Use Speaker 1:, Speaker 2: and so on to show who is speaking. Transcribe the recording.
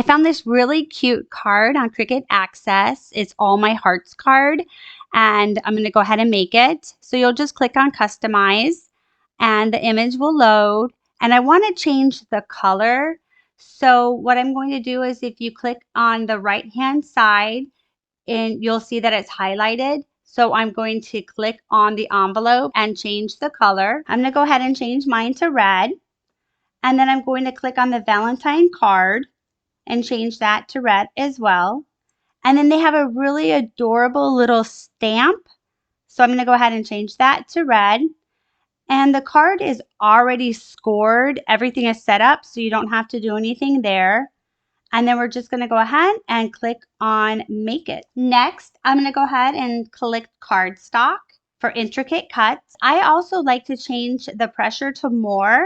Speaker 1: found this really cute card on Cricut Access. It's All My Hearts card, and I'm going to go ahead and make it. So you'll just click on Customize, and the image will load. And I want to change the color. So what I'm going to do is if you click on the right-hand side, and you'll see that it's highlighted. So I'm going to click on the envelope and change the color. I'm going to go ahead and change mine to red. And then I'm going to click on the Valentine card and change that to red as well. And then they have a really adorable little stamp. So I'm going to go ahead and change that to red. And the card is already scored. Everything is set up, so you don't have to do anything there. And then we're just going to go ahead and click on Make It. Next, I'm going to go ahead and click Cardstock for intricate cuts. I also like to change the pressure to more.